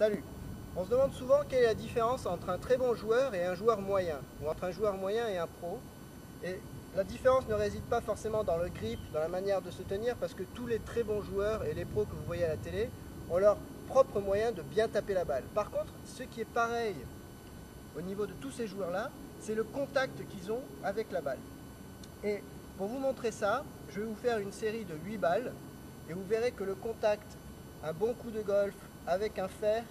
Salut! On se demande souvent quelle est la différence entre un très bon joueur et un joueur moyen, ou entre un joueur moyen et un pro. Et la différence ne réside pas forcément dans le grip, dans la manière de se tenir, parce que tous les très bons joueurs et les pros que vous voyez à la télé ont leur propre moyen de bien taper la balle. Par contre, ce qui est pareil au niveau de tous ces joueurs-là, c'est le contact qu'ils ont avec la balle. Et pour vous montrer ça, je vais vous faire une série de 8 balles, et vous verrez que le contact, un bon coup de golf avec un fer,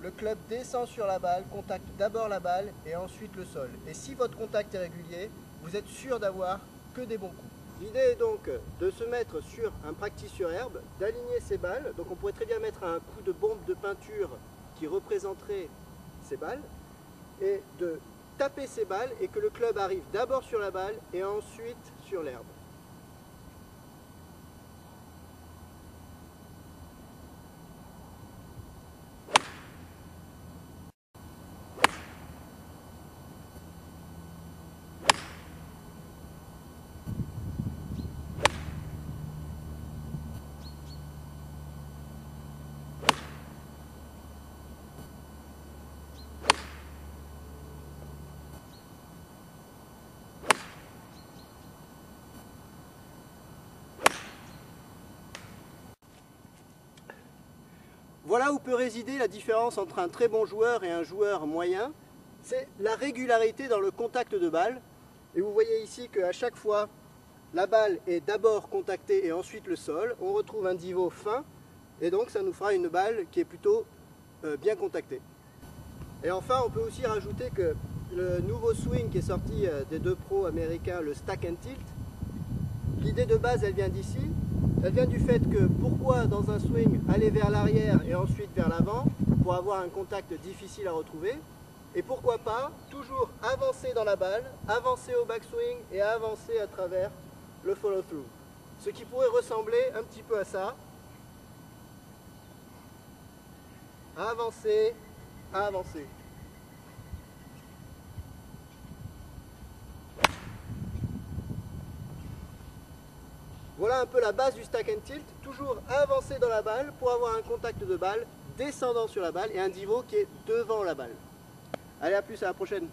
le club descend sur la balle, contacte d'abord la balle et ensuite le sol. Et si votre contact est régulier, vous êtes sûr d'avoir que des bons coups. L'idée est donc de se mettre sur un practice sur herbe, d'aligner ses balles. Donc on pourrait très bien mettre un coup de bombe de peinture qui représenterait ces balles et de taper ces balles et que le club arrive d'abord sur la balle et ensuite sur l'herbe. Voilà où peut résider la différence entre un très bon joueur et un joueur moyen. C'est la régularité dans le contact de balle. Et vous voyez ici qu'à chaque fois, la balle est d'abord contactée et ensuite le sol. On retrouve un niveau fin et donc ça nous fera une balle qui est plutôt bien contactée. Et enfin, on peut aussi rajouter que le nouveau swing qui est sorti des deux pros américains, le stack and tilt, l'idée de base, elle vient d'ici. Elle vient du fait que pourquoi dans un swing aller vers l'arrière et ensuite vers l'avant pour avoir un contact difficile à retrouver, et pourquoi pas toujours avancer dans la balle, avancer au backswing et avancer à travers le follow-through. Ce qui pourrait ressembler un petit peu à ça. Avancer, avancer. Voilà un peu la base du stack and tilt, toujours avancer dans la balle pour avoir un contact de balle descendant sur la balle et un niveau qui est devant la balle. Allez, à plus, à la prochaine.